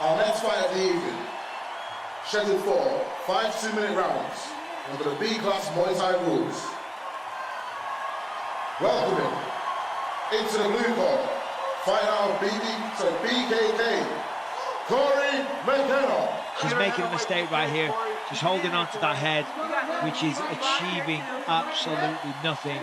Our next fight of the evening, scheduled for 5 2-minute rounds under the B-class Muay Thai rules. Welcoming into the blue corner, fighting out of BKK, Cory McKenna. She's making a mistake right here. She's holding on to that head, which is achieving absolutely nothing.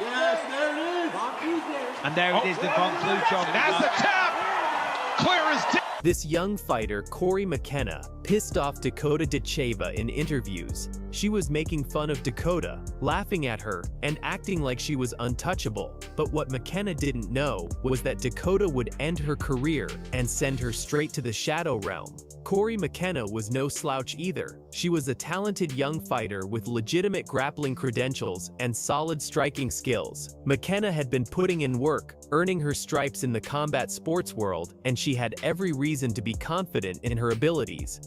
And there it is, the conclusion. That's the tap! Clear as day. This young fighter, Cory McKenna, pissed off Dakota Ditcheva in interviews. She was making fun of Dakota, laughing at her, and acting like she was untouchable. But what McKenna didn't know was that Dakota would end her career and send her straight to the shadow realm. Cory McKenna was no slouch either. She was a talented young fighter with legitimate grappling credentials and solid striking skills. McKenna had been putting in work, earning her stripes in the combat sports world, and she had every reason to be confident in her abilities.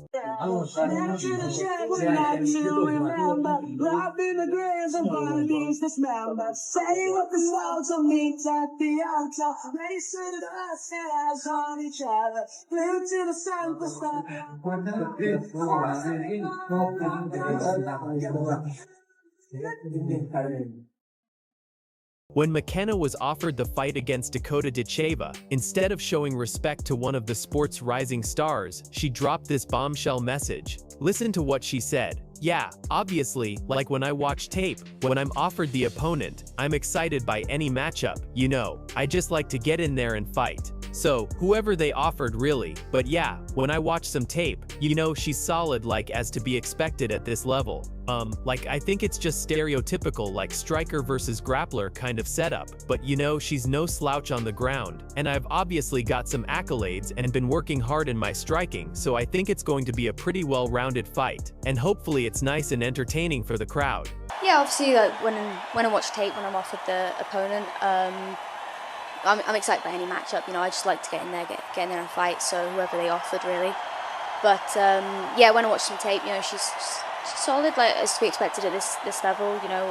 When McKenna was offered the fight against Dakota Ditcheva, instead of showing respect to one of the sport's rising stars, she dropped this bombshell message. Listen to what she said. "Yeah, obviously, like when I watch tape, when I'm offered the opponent, I'm excited by any matchup, you know, I just like to get in there and fight. So, whoever they offered really, but yeah, when I watch some tape, you know she's solid like as to be expected at this level. Like I think it's just stereotypical like striker versus grappler kind of setup, but you know she's no slouch on the ground, and I've obviously got some accolades and been working hard in my striking, so I think it's going to be a pretty well-rounded fight, and hopefully it's nice and entertaining for the crowd." Yeah, obviously like, when I watch tape, when I'm offered the opponent, I'm excited by any matchup, you know, I just like to get in there and fight, so whoever they offered really. But yeah, when I watch some tape, you know, she's solid, like as to be expected at this level, you know.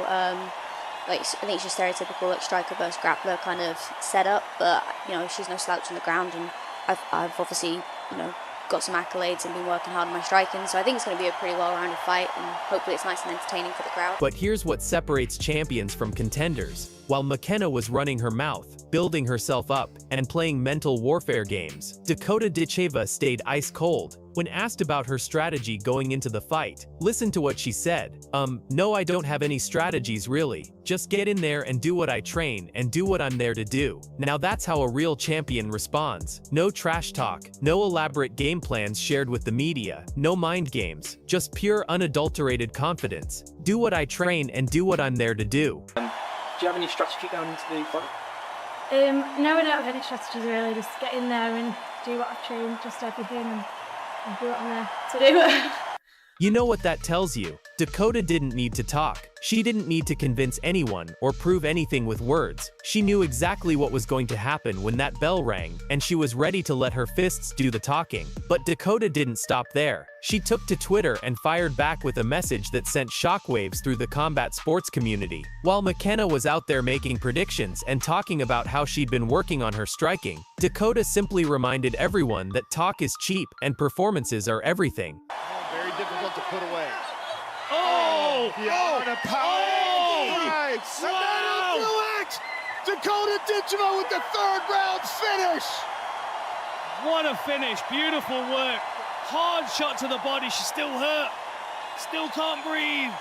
Like I think she's stereotypical like striker versus grappler kind of setup, but you know she's no slouch on the ground, and I've obviously, you know, got some accolades and been working hard on my striking, so I think it's going to be a pretty well-rounded fight, and hopefully it's nice and entertaining for the crowd. But here's what separates champions from contenders. While McKenna was running her mouth, building herself up, and playing mental warfare games, Dakota Ditcheva stayed ice cold. When asked about her strategy going into the fight, listen to what she said. No, I don't have any strategies really. Just get in there and do what I train and do what I'm there to do. Now that's how a real champion responds. No trash talk, no elaborate game plans shared with the media, no mind games, just pure unadulterated confidence. Do what I train and do what I'm there to do. Do you have any strategy going into the fight? No, I don't have any strategies really. Just get in there and do what I've trained, just everything, and do what I'm there to do. You know what that tells you? Dakota didn't need to talk. She didn't need to convince anyone or prove anything with words. She knew exactly what was going to happen when that bell rang, and she was ready to let her fists do the talking. But Dakota didn't stop there. She took to Twitter and fired back with a message that sent shockwaves through the combat sports community. While McKenna was out there making predictions and talking about how she'd been working on her striking, Dakota simply reminded everyone that talk is cheap and performances are everything. Very difficult to put away. Oh! Yeah, and a power drive. Wow. Do it! Dakota Ditcheva with the third round finish. What a finish, beautiful work. Hard shot to the body, she's still hurt. Still can't breathe.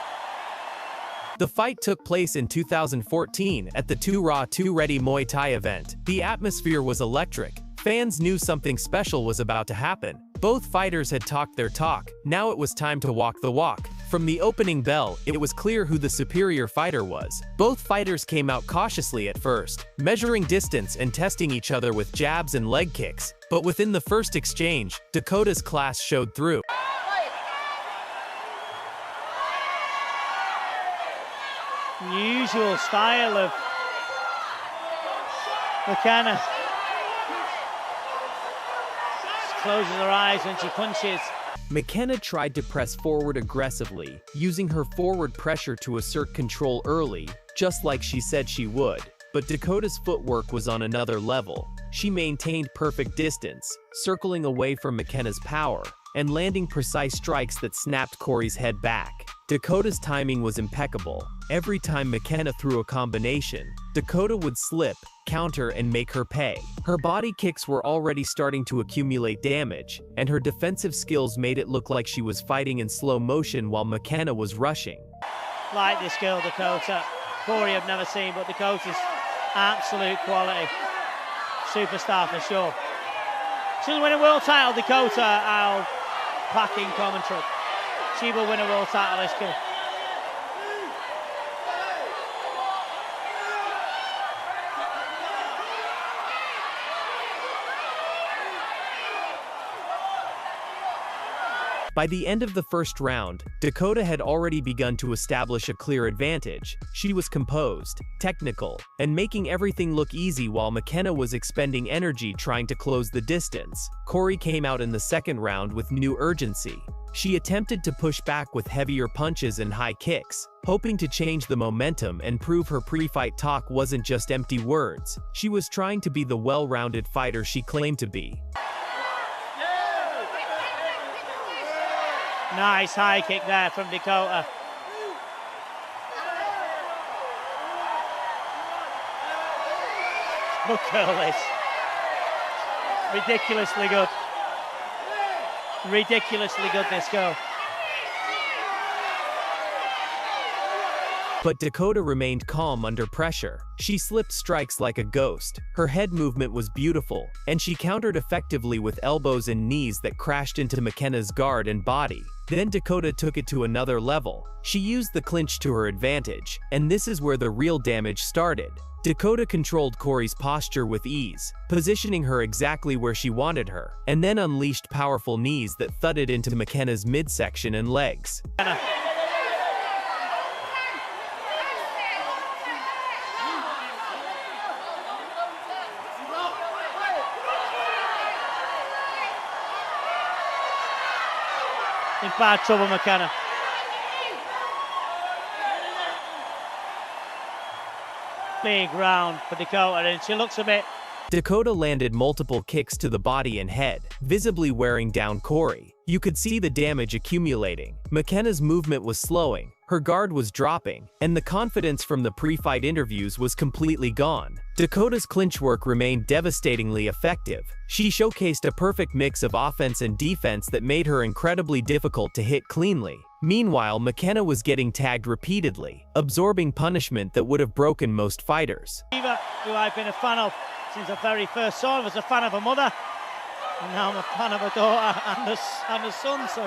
The fight took place in 2014 at the 2 Raw 2 Ready Muay Thai event. The atmosphere was electric. Fans knew something special was about to happen. Both fighters had talked their talk. Now it was time to walk the walk. From the opening bell, it was clear who the superior fighter was. Both fighters came out cautiously at first, measuring distance and testing each other with jabs and leg kicks. But within the first exchange, Dakota's class showed through. Unusual style of McKenna. She closes her eyes when she punches. McKenna tried to press forward aggressively, using her forward pressure to assert control early, just like she said she would. But Dakota's footwork was on another level. She maintained perfect distance, circling away from McKenna's power, and landing precise strikes that snapped Cory's head back. Dakota's timing was impeccable. Every time McKenna threw a combination, Dakota would slip, counter, and make her pay. Her body kicks were already starting to accumulate damage, and her defensive skills made it look like she was fighting in slow motion while McKenna was rushing. Like this girl, Dakota. Cory I've never seen, but Dakota's absolute quality. Superstar for sure. She'll win a world title, Dakota. I'll pack in commentary. She will win a world title, this kid. By the end of the first round, Dakota had already begun to establish a clear advantage. She was composed, technical, and making everything look easy while McKenna was expending energy trying to close the distance. Cory came out in the second round with new urgency. She attempted to push back with heavier punches and high kicks, hoping to change the momentum and prove her pre-fight talk wasn't just empty words. She was trying to be the well-rounded fighter she claimed to be. Nice high kick there from Dakota. Look at all this. Ridiculously good. Ridiculously good, this girl. But Dakota remained calm under pressure. She slipped strikes like a ghost. Her head movement was beautiful, and she countered effectively with elbows and knees that crashed into McKenna's guard and body. Then Dakota took it to another level. She used the clinch to her advantage, and this is where the real damage started. Dakota controlled Cory's posture with ease, positioning her exactly where she wanted her, and then unleashed powerful knees that thudded into McKenna's midsection and legs. In bad trouble, McKenna. Big round for Dakota, and she looks a bit... Dakota landed multiple kicks to the body and head, visibly wearing down Cory. You could see the damage accumulating. McKenna's movement was slowing, her guard was dropping, and the confidence from the pre-fight interviews was completely gone. Dakota's clinch work remained devastatingly effective. She showcased a perfect mix of offense and defense that made her incredibly difficult to hit cleanly. Meanwhile, McKenna was getting tagged repeatedly, absorbing punishment that would have broken most fighters. Who I've been a fan of since I very first saw her, was a fan of her mother, and now I'm a fan of her daughter and her son. So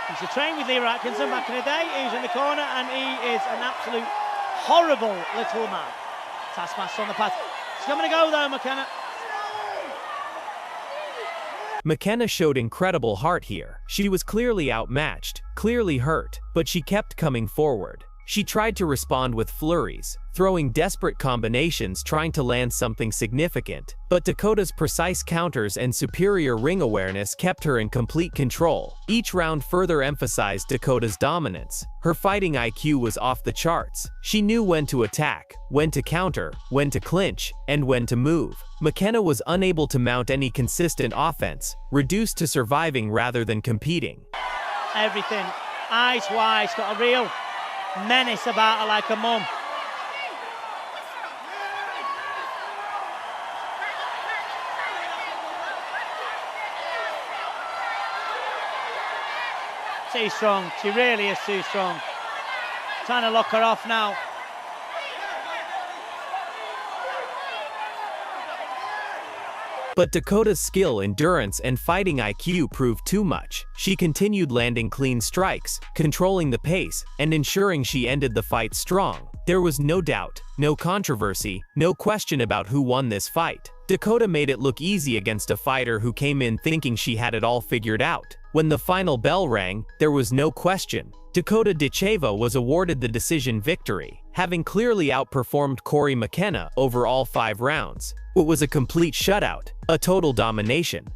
he used to train with Leroy Atkinson back in the day. He was in the corner, and he is an absolute horrible little man. Taskmaster on the path. She's coming to go though, McKenna. McKenna showed incredible heart here. She was clearly outmatched, clearly hurt, but she kept coming forward. She tried to respond with flurries, throwing desperate combinations trying to land something significant, but Dakota's precise counters and superior ring awareness kept her in complete control. Each round further emphasized Dakota's dominance. Her fighting IQ was off the charts. She knew when to attack, when to counter, when to clinch, and when to move. McKenna was unable to mount any consistent offense, reduced to surviving rather than competing. Everything, eyes wide, got a real menace about her like a mum. Too strong, she really is too strong. Trying to lock her off now. But Dakota's skill, endurance, and fighting IQ proved too much. She continued landing clean strikes, controlling the pace, and ensuring she ended the fight strong. There was no doubt, no controversy, no question about who won this fight. Dakota made it look easy against a fighter who came in thinking she had it all figured out. When the final bell rang, there was no question. Dakota Ditcheva was awarded the decision victory, having clearly outperformed Cory McKenna over all 5 rounds. It was a complete shutout, a total domination.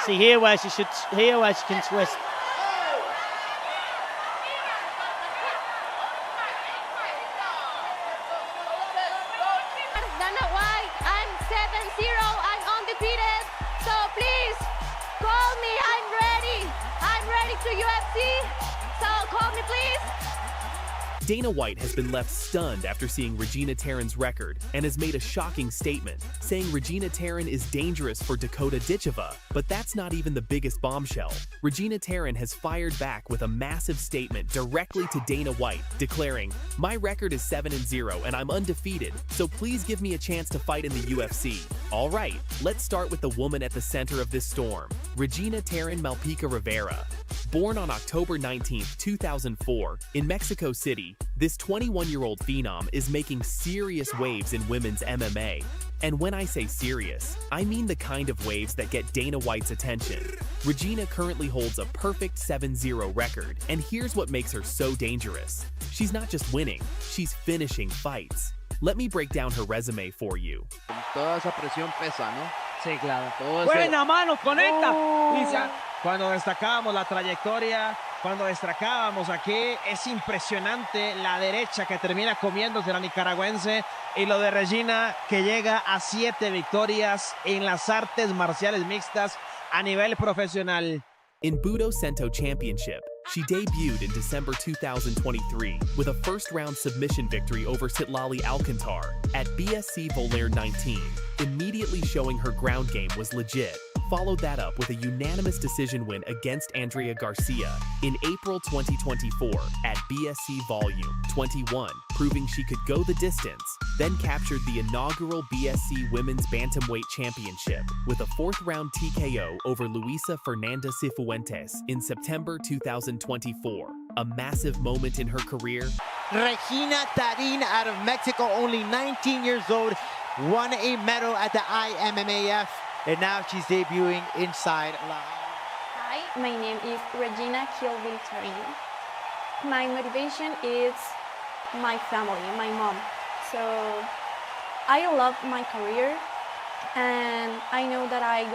See here where she can twist. to UFC, so call me please. Dana White has been left stunned after seeing Regina Taran's record and has made a shocking statement, saying Regina Taran is dangerous for Dakota Ditcheva. But that's not even the biggest bombshell. Regina Taran has fired back with a massive statement directly to Dana White, declaring, "My record is 7-0 and I'm undefeated, so please give me a chance to fight in the UFC." All right, let's start with the woman at the center of this storm, Regina Taran Malpica Rivera. Born on October 19, 2004, in Mexico City, this 21-year-old phenom is making serious waves in women's MMA. And when I say serious, I mean the kind of waves that get Dana White's attention. Regina currently holds a perfect 7-0 record, and here's what makes her so dangerous. She's not just winning, she's finishing fights. Let me break down her resume for you. Toda esa presión pesa, ¿no? Sí, claro. Buena mano, conecta. Cuando destacábamos la trayectoria, cuando destacábamos aquí, es impresionante la derecha que termina comiéndose la nicaragüense y lo de Regina que llega a 7 victorias en las artes marciales mixtas a nivel profesional. In Budo Sento Championship, she debuted in December 2023 with a first-round submission victory over Citlali Alcantar at BSC Volair 19, immediately showing her ground game was legit. Followed that up with a unanimous decision win against Andrea Garcia in April 2024 at BSC Volume 21, proving she could go the distance, then captured the inaugural BSC Women's Bantamweight Championship with a 4th-round TKO over Luisa Fernanda Cifuentes in September 2024, a massive moment in her career. Regina Taran out of Mexico, only 19 years old, won a medal at the IMMAF, and now she's debuting inside live. Hi, my name is Regina Taran. My motivation is my family, my mom. So I love my career, and I know that I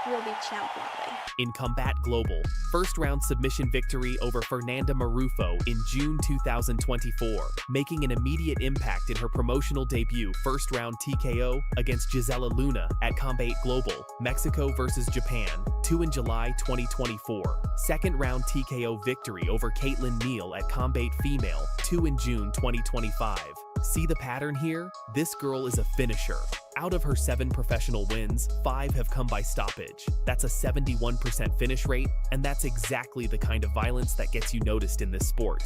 will be champion one day. In Combat Global, first-round submission victory over Fernanda Marufo in June 2024, making an immediate impact in her promotional debut first-round TKO against Gisela Luna at Combat Global, Mexico versus Japan, 2 in July 2024. Second-round TKO victory over Caitlin Neal at Combat Female, 2 in June 2025. See the pattern here? This girl is a finisher. Out of her 7 professional wins, 5 have come by stoppage. That's a 71% finish rate, and that's exactly the kind of violence that gets you noticed in this sport.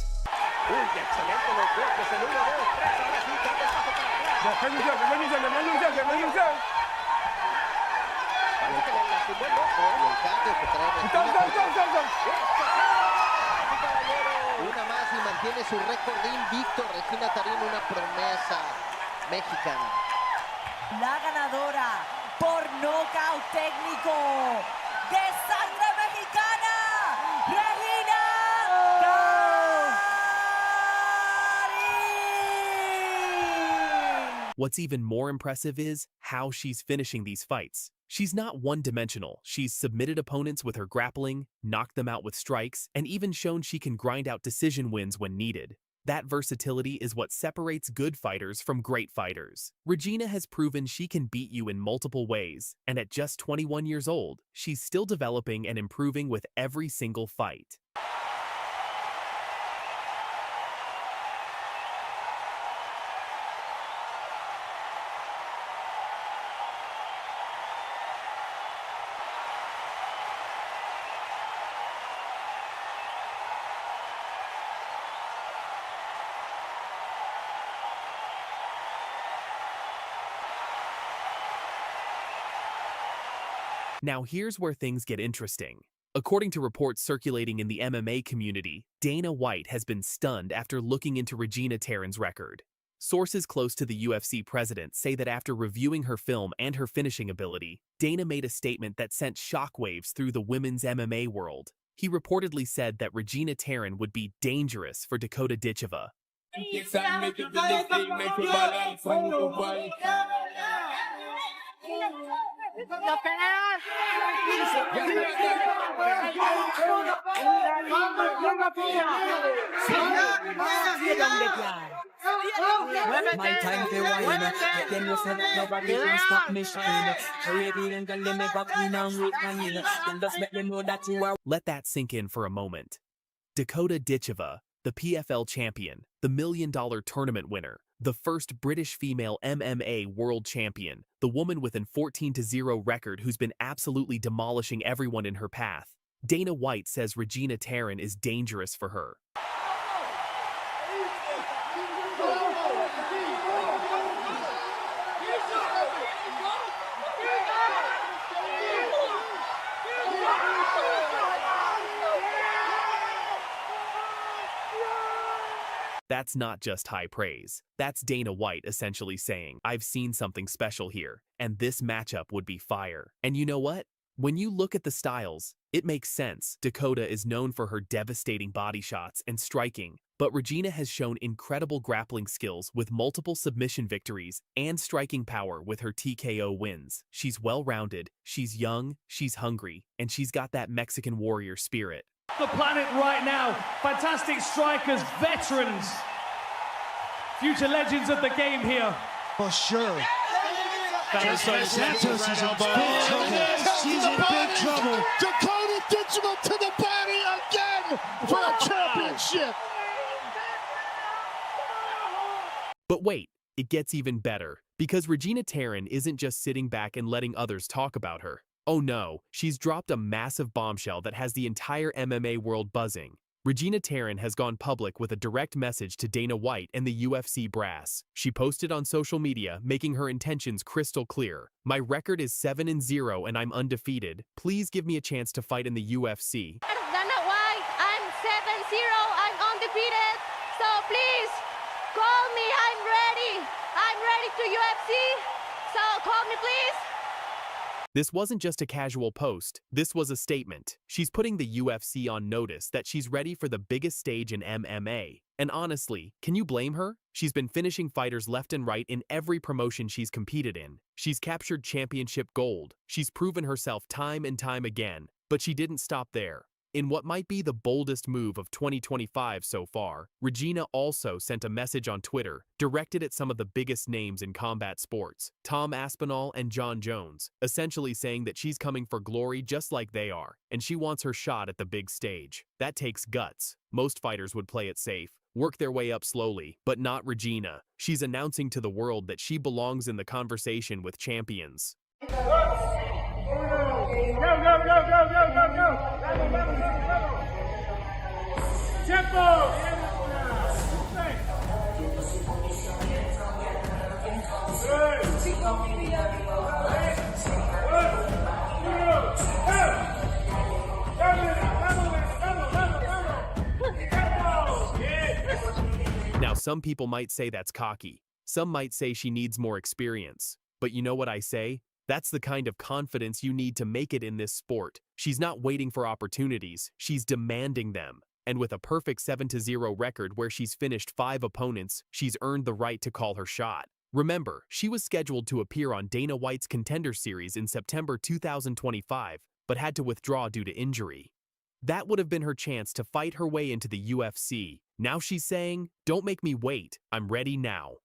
Una más y mantiene su récord invicto. Regina Taran, una promesa mexicana. La ganadora por nocaut técnico de sangre mexicana, Regina Taran. What's even more impressive is how she's finishing these fights. She's not one-dimensional. She's submitted opponents with her grappling, knocked them out with strikes, and even shown she can grind out decision wins when needed. That versatility is what separates good fighters from great fighters. Regina has proven she can beat you in multiple ways, and at just 21 years old, she's still developing and improving with every single fight. Now here's where things get interesting. According to reports circulating in the MMA community, Dana White has been stunned after looking into Regina Taran's record. Sources close to the UFC president say that after reviewing her film and her finishing ability, Dana made a statement that sent shockwaves through the women's MMA world. He reportedly said that Regina Taran would be dangerous for Dakota Ditcheva. My time to wine. Get them with nobody can stop me shine. Caribbean girl, let me back in and with my in. Then just make them know that you are. Let that sink in for a moment. Dakota Ditcheva, the PFL champion, the $1 million tournament winner, the first British female MMA world champion, the woman with an 14-0 record who's been absolutely demolishing everyone in her path. Dana White says Regina Taran is dangerous for her. That's not just high praise. That's Dana White essentially saying, I've seen something special here, and this matchup would be fire. And you know what? When you look at the styles, it makes sense. Dakota is known for her devastating body shots and striking, but Regina has shown incredible grappling skills with multiple submission victories and striking power with her TKO wins. She's well-rounded, she's young, she's hungry, and she's got that Mexican warrior spirit. The planet right now, fantastic strikers, veterans, future legends of the game here. For sure. Santos is in big trouble. She's in big trouble. Dakota Ditcheva to the body again for a championship. But wait, it gets even better, because Regina Taran isn't just sitting back and letting others talk about her. Oh no, she's dropped a massive bombshell that has the entire MMA world buzzing. Regina Taran has gone public with a direct message to Dana White and the UFC brass. She posted on social media, making her intentions crystal clear. My record is 7-0 and I'm undefeated. Please give me a chance to fight in the UFC. Dana White, I'm 7-0, I'm undefeated. So please, call me, I'm ready. I'm ready to UFC. So call me, please. This wasn't just a casual post, this was a statement. She's putting the UFC on notice that she's ready for the biggest stage in MMA. And honestly, can you blame her? She's been finishing fighters left and right in every promotion she's competed in. She's captured championship gold. She's proven herself time and time again. But she didn't stop there. In what might be the boldest move of 2025 so far, Regina also sent a message on Twitter directed at some of the biggest names in combat sports, Tom Aspinall and John Jones, essentially saying that she's coming for glory just like they are, and she wants her shot at the big stage. That takes guts. Most fighters would play it safe, work their way up slowly, but not Regina. She's announcing to the world that she belongs in the conversation with champions. Now, some people might say that's cocky. Some might say she needs more experience. But you know what I say? That's the kind of confidence you need to make it in this sport. She's not waiting for opportunities, she's demanding them. And with a perfect 7-0 record where she's finished 5 opponents, she's earned the right to call her shot. Remember, she was scheduled to appear on Dana White's Contender Series in September 2025, but had to withdraw due to injury. That would have been her chance to fight her way into the UFC. Now she's saying, don't make me wait, I'm ready now.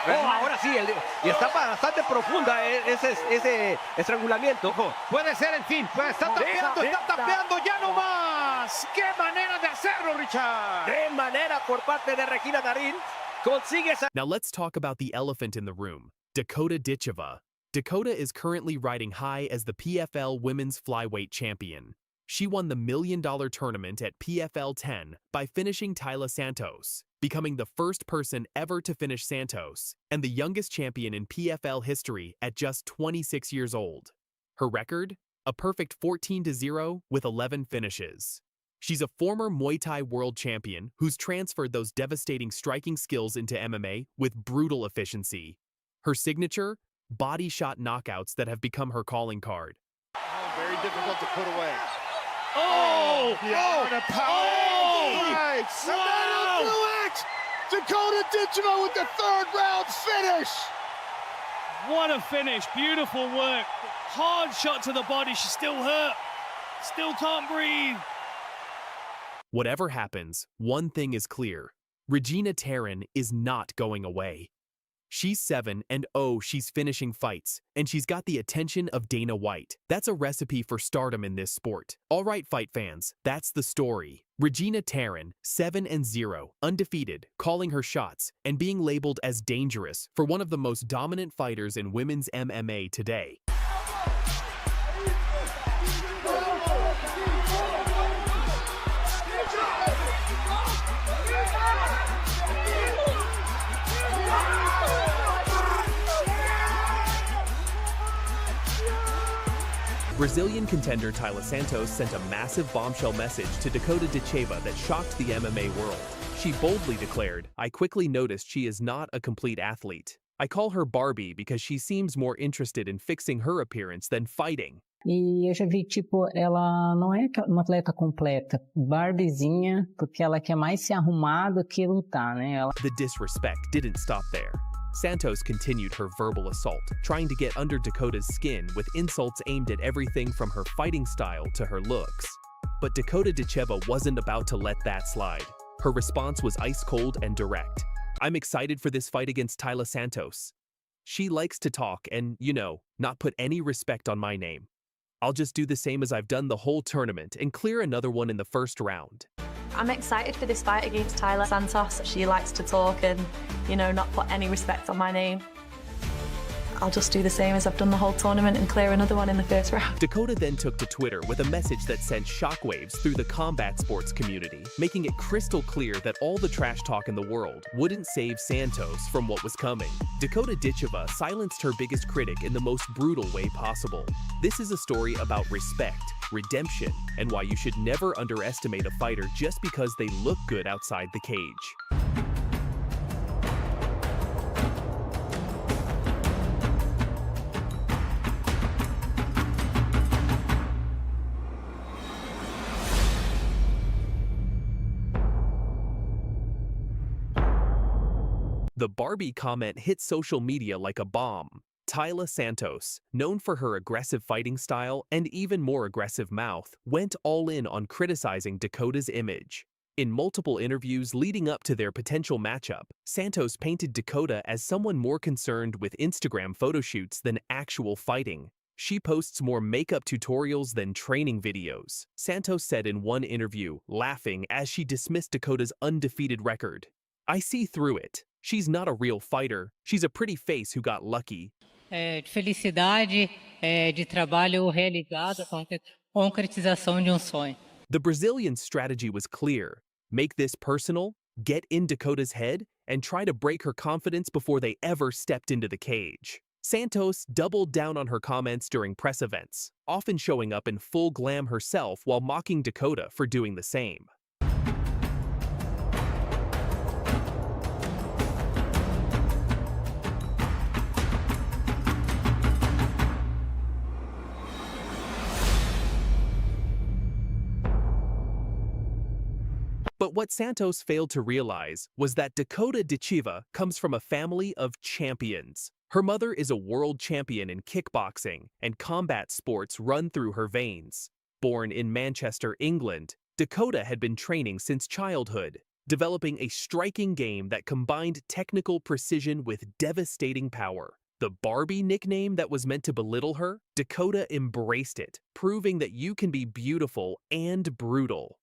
Oh, ahora sí, y está bastante profunda ese estrangulamiento. Puede ser el fin, está tapeando ya no más. ¡Qué manera de hacerlo, Richard! ¡Qué manera por parte de Regina Taran! Consigue esa... Now let's talk about the elephant in the room, Dakota Ditcheva. Dakota is currently riding high as the PFL Women's Flyweight Champion. She won the $1 million tournament at PFL 10 by finishing Taila Santos, becoming the first person ever to finish Santos, and the youngest champion in PFL history at just 26 years old. Her record? A perfect 14-0 with 11 finishes. She's a former Muay Thai world champion who's transferred those devastating striking skills into MMA with brutal efficiency. Her signature? Body shot knockouts that have become her calling card. Oh, very difficult to put away. Oh! The power! Right. Wow! Do it! Dakota Ditcheva with the 3rd round finish! What a finish, beautiful work. Hard shot to the body, she's still hurt. Still can't breathe. Whatever happens, one thing is clear. Regina Taran is not going away. She's 7 and oh, she's finishing fights, and she's got the attention of Dana White. That's a recipe for stardom in this sport. All right, fight fans, that's the story. Regina Taran, 7-0, undefeated, calling her shots, and being labeled as dangerous for one of the most dominant fighters in women's MMA today. Brazilian contender Taran Santos sent a massive bombshell message to Dakota Ditcheva that shocked the MMA world. She boldly declared, "I quickly noticed she is not a complete athlete. I call her Barbie because she seems more interested in fixing her appearance than fighting." E eu já vi, tipo, ela não é uma atleta completa, Barbiezinha, porque ela quer mais se arrumar do que lutar, né? The disrespect didn't stop there. Santos continued her verbal assault, trying to get under Dakota's skin with insults aimed at everything from her fighting style to her looks. But Dakota Ditcheva wasn't about to let that slide. Her response was ice cold and direct. "I'm excited for this fight against Taran Santos. She likes to talk and, you know, not put any respect on my name. I'll just do the same as I've done the whole tournament and clear another one in the first round." I'm excited for this fight against Taran Santos. She likes to talk and, you know, not put any respect on my name. I'll just do the same as I've done the whole tournament and clear another one in the first round. Dakota then took to Twitter with a message that sent shockwaves through the combat sports community, making it crystal clear that all the trash talk in the world wouldn't save Santos from what was coming. Dakota Ditcheva silenced her biggest critic in the most brutal way possible. This is a story about respect, redemption, and why you should never underestimate a fighter just because they look good outside the cage. The Barbie comment hit social media like a bomb. Taran Santos, known for her aggressive fighting style and even more aggressive mouth, went all in on criticizing Dakota's image. In multiple interviews leading up to their potential matchup, Santos painted Dakota as someone more concerned with Instagram photo shoots than actual fighting. She posts more makeup tutorials than training videos, Santos said in one interview, laughing as she dismissed Dakota's undefeated record. "I see through it. She's not a real fighter. She's a pretty face who got lucky." De felicidade, de trabalho realizado, concretização de sonho. The Brazilian strategy was clear. Make this personal, get in Dakota's head, and try to break her confidence before they ever stepped into the cage. Santos doubled down on her comments during press events, often showing up in full glam herself while mocking Dakota for doing the same. But what Santos failed to realize was that Dakota Ditcheva comes from a family of champions. Her mother is a world champion in kickboxing, and combat sports run through her veins. Born in Manchester, England, Dakota had been training since childhood, developing a striking game that combined technical precision with devastating power. The Barbie nickname that was meant to belittle her, Dakota embraced it, proving that you can be beautiful and brutal.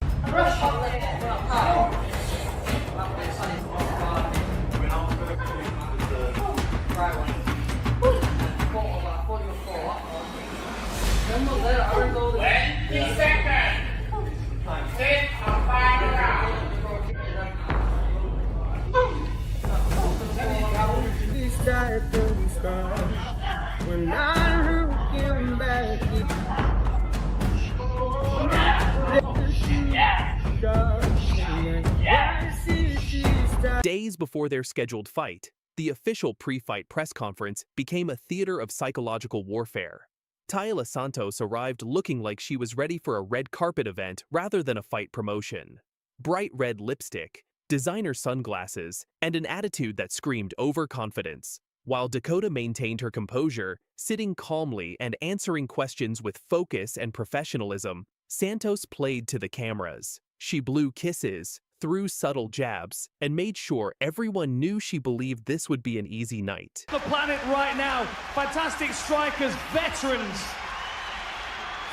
Days before their scheduled fight, the official pre-fight press conference became a theater of psychological warfare. Taran Santos arrived looking like she was ready for a red carpet event rather than a fight promotion. Bright red lipstick, designer sunglasses, and an attitude that screamed overconfidence. While Dakota maintained her composure, sitting calmly and answering questions with focus and professionalism, Santos played to the cameras. She blew kisses, threw subtle jabs, and made sure everyone knew she believed this would be an easy night. The planet right now, fantastic strikers, veterans,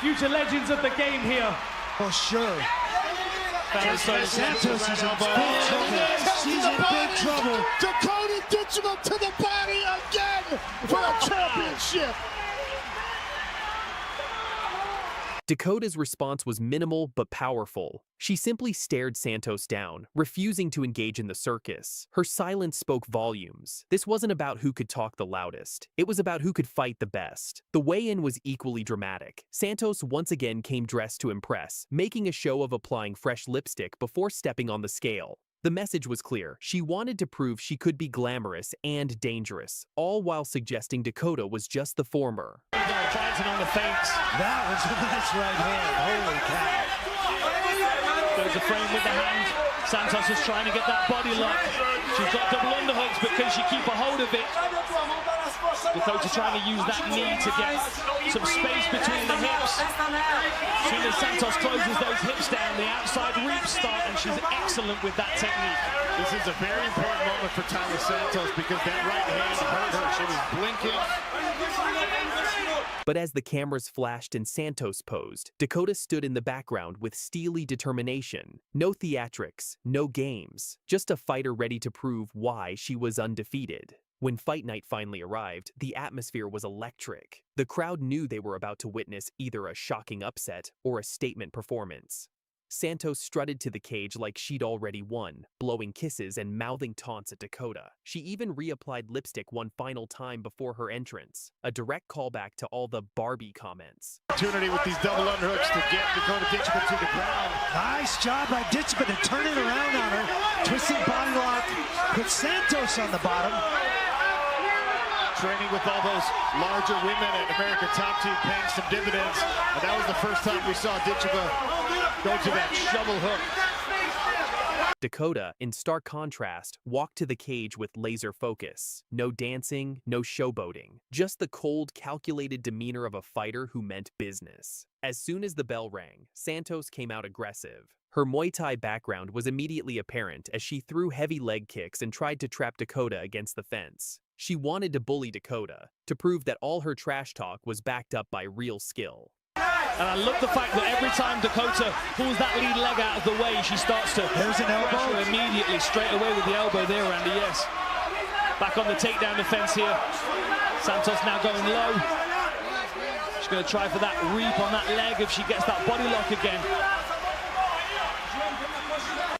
future legends of the game here. Oh, sure. Santos is in big trouble. She's in big trouble. Dakota Ditcheva to the body again for a championship. Dakota's response was minimal but powerful. She simply stared Santos down, refusing to engage in the circus. Her silence spoke volumes. This wasn't about who could talk the loudest. It was about who could fight the best. The weigh-in was equally dramatic. Santos once again came dressed to impress, making a show of applying fresh lipstick before stepping on the scale. The message was clear. She wanted to prove she could be glamorous and dangerous, all while suggesting Dakota was just the former. Fighting on the feints. That was a nice right hand. Holy cow. There's a frame with the hand. Santos is trying to get that body lock. She's got double underhooks, but can she keep a hold of it? Dakota trying to use that knee to get some space between the hips. As soon as Santos closes those hips down, the outside reaps start, and she's excellent with that technique. This is a very important moment for Taran Santos because that right hand hurt her. She was blinking. But as the cameras flashed and Santos posed, Dakota stood in the background with steely determination. No theatrics, no games, just a fighter ready to prove why she was undefeated. When fight night finally arrived, the atmosphere was electric. The crowd knew they were about to witness either a shocking upset or a statement performance. Santos strutted to the cage like she'd already won, blowing kisses and mouthing taunts at Dakota. She even reapplied lipstick one final time before her entrance, a direct callback to all the Barbie comments. Opportunity with these double underhooks to get Dakota Ditcheva to the ground. Nice job by Ditcheva to turn it around on her. Twisting body lock, put Santos on the bottom. Training with all those larger women at American Top Team, paying some dividends. And that was the first time we saw Ditcheva go to that shovel hook. Dakota, in stark contrast, walked to the cage with laser focus. No dancing, no showboating. Just the cold, calculated demeanor of a fighter who meant business. As soon as the bell rang, Santos came out aggressive. Her Muay Thai background was immediately apparent as she threw heavy leg kicks and tried to trap Dakota against the fence. She wanted to bully Dakota, to prove that all her trash talk was backed up by real skill. And I love the fact that every time Dakota pulls that lead leg out of the way, she starts to pressure immediately, straight away with the elbow there, Randy, yes. Back on the takedown defense here. Santos now going low. She's going to try for that reap on that leg if she gets that body lock again.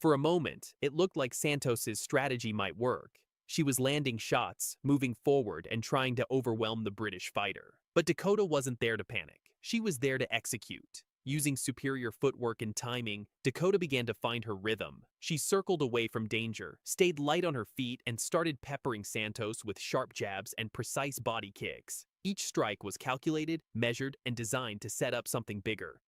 For a moment, it looked like Santos's strategy might work. She was landing shots, moving forward, and trying to overwhelm the British fighter. But Dakota wasn't there to panic. She was there to execute. Using superior footwork and timing, Dakota began to find her rhythm. She circled away from danger, stayed light on her feet, and started peppering Santos with sharp jabs and precise body kicks. Each strike was calculated, measured, and designed to set up something bigger.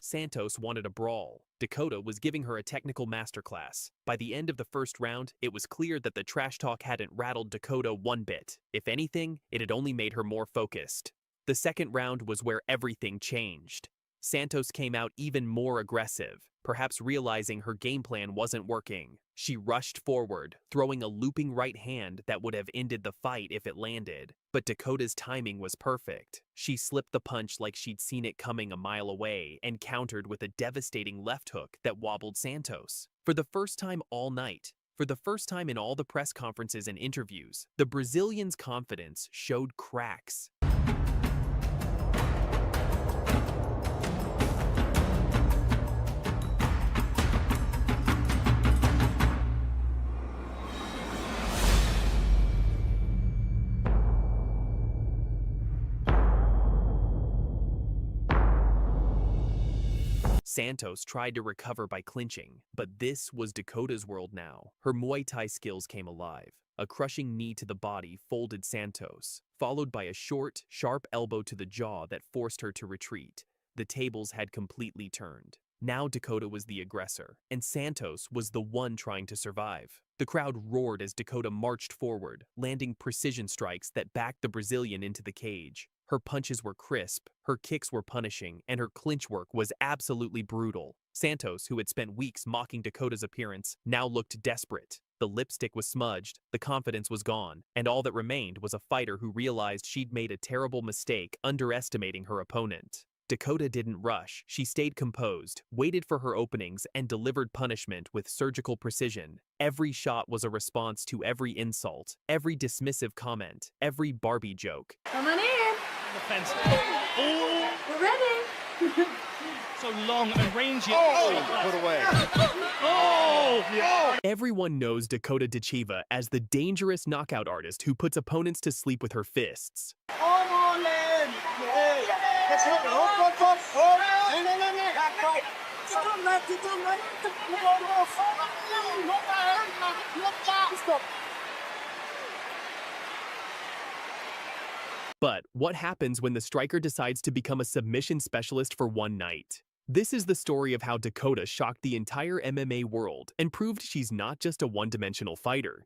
Santos wanted a brawl. Dakota was giving her a technical masterclass. By the end of the first round, it was clear that the trash talk hadn't rattled Dakota one bit. If anything, it had only made her more focused. The second round was where everything changed. Santos came out even more aggressive, perhaps realizing her game plan wasn't working. She rushed forward, throwing a looping right hand that would have ended the fight if it landed. But Dakota's timing was perfect. She slipped the punch like she'd seen it coming a mile away and countered with a devastating left hook that wobbled Santos. For the first time all night, for the first time in all the press conferences and interviews, the Brazilian's confidence showed cracks. Santos tried to recover by clinching, but this was Dakota's world now. Her Muay Thai skills came alive. A crushing knee to the body folded Santos, followed by a short, sharp elbow to the jaw that forced her to retreat. The tables had completely turned. Now Dakota was the aggressor, and Santos was the one trying to survive. The crowd roared as Dakota marched forward, landing precision strikes that backed the Brazilian into the cage. Her punches were crisp, her kicks were punishing, and her clinch work was absolutely brutal. Santos, who had spent weeks mocking Dakota's appearance, now looked desperate. The lipstick was smudged, the confidence was gone, and all that remained was a fighter who realized she'd made a terrible mistake underestimating her opponent. Dakota didn't rush. She stayed composed, waited for her openings, and delivered punishment with surgical precision. Every shot was a response to every insult, every dismissive comment, every Barbie joke. Come on in. Defense. Oh, we're ready. So long and rangy. Put away. Everyone knows Dakota Ditcheva as the dangerous knockout artist who puts opponents to sleep with her fists. But what happens when the striker decides to become a submission specialist for one night? This is the story of how Dakota shocked the entire MMA world and proved she's not just a one-dimensional fighter.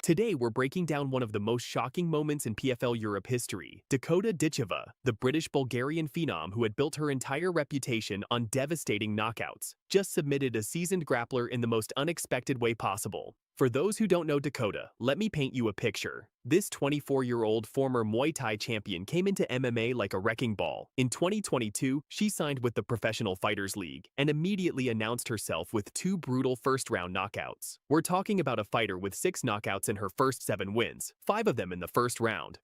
Today, we're breaking down one of the most shocking moments in PFL Europe history. Dakota Ditcheva, the British-Bulgarian phenom who had built her entire reputation on devastating knockouts, just submitted a seasoned grappler in the most unexpected way possible. For those who don't know Dakota, let me paint you a picture. This 24-year-old former Muay Thai champion came into MMA like a wrecking ball. In 2022, she signed with the Professional Fighters League and immediately announced herself with 2 brutal first-round knockouts. We're talking about a fighter with 6 knockouts in her first 7 wins, 5 of them in the first round.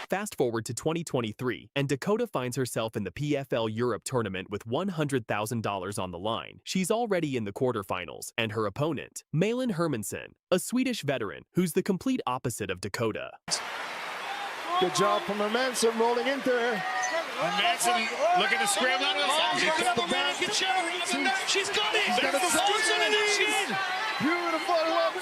Fast forward to 2023, and Dakota finds herself in the PFL Europe tournament with $100,000 on the line. She's already in the quarterfinals, and her opponent, Malin Hermansson, a Swedish veteran who's the complete opposite of Dakota. Good job from Hermansson rolling into her. Hermansson looking to scramble out of the She's got the back. She's got it. She's got a That's on the chin. Beautiful love.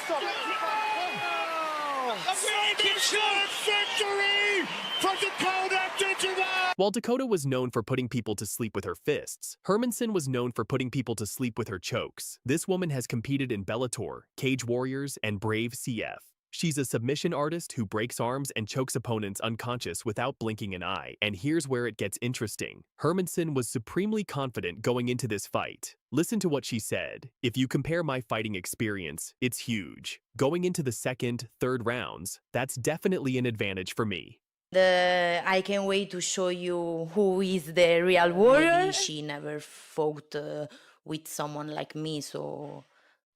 Victory for Dakota Ditcheva! While Dakota was known for putting people to sleep with her fists, Hermansson was known for putting people to sleep with her chokes. This woman has competed in Bellator, Cage Warriors, and Brave CF. She's a submission artist who breaks arms and chokes opponents unconscious without blinking an eye. And here's where it gets interesting. Hermansson was supremely confident going into this fight. Listen to what she said. "If you compare my fighting experience, it's huge. Going into the second, third rounds, that's definitely an advantage for me. I can't wait to show you who is the real warrior." Maybe she never fought with someone like me, so...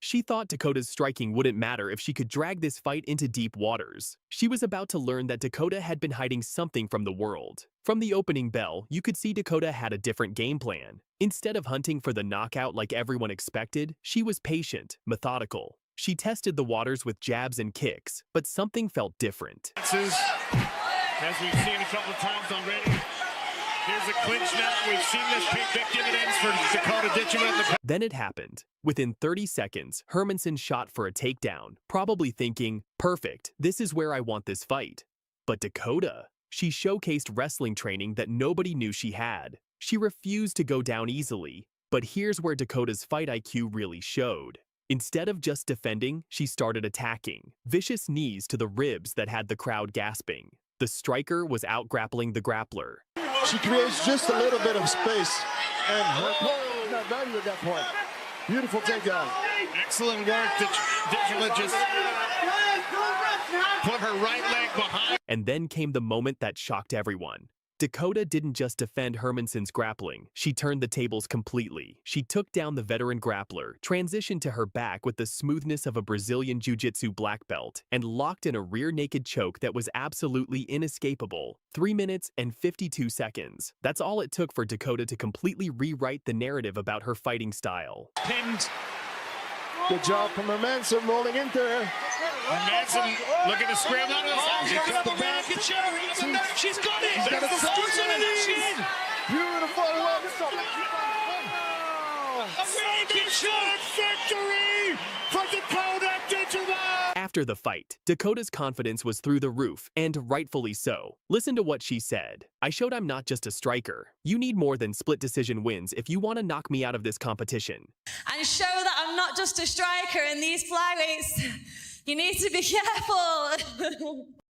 She thought Dakota's striking wouldn't matter if she could drag this fight into deep waters. She was about to learn that Dakota had been hiding something from the world. From the opening bell, you could see Dakota had a different game plan. Instead of hunting for the knockout like everyone expected, she was patient, methodical. She tested the waters with jabs and kicks, but something felt different. As we've seen a couple of times already. Here's a clinch now. We've seen this pay big dividends for Dakota Ditcheva. Then it happened. Within 30 seconds, Hermansson shot for a takedown, probably thinking, perfect, this is where I want this fight. But Dakota, she showcased wrestling training that nobody knew she had. She refused to go down easily. But here's where Dakota's fight IQ really showed. Instead of just defending, she started attacking. Vicious knees to the ribs that had the crowd gasping. The striker was out-grappling the grappler. She creates just a little bit of space, and her not value at that point. Beautiful takedown. Excellent work. Ditcheva just put her right leg behind. And then came the moment that shocked everyone. Dakota didn't just defend Hermansson's grappling, she turned the tables completely. She took down the veteran grappler, transitioned to her back with the smoothness of a Brazilian Jiu-Jitsu black belt, and locked in a rear naked choke that was absolutely inescapable. 3 minutes and 52 seconds. That's all it took for Dakota to completely rewrite the narrative about her fighting style. Pinned. Good job from Hermansson rolling into her. Hermansson looking to scramble out of the back. She's got it! She's got a Falls on the chin! Beautiful one. A really shot victory for Dakota Ditcheva! After the fight, Dakota's confidence was through the roof, and rightfully so. Listen to what she said. "I showed I'm not just a striker. You need more than split decision wins if you want to knock me out of this competition." And show that I'm not just a striker in these flyweights. You need to be careful.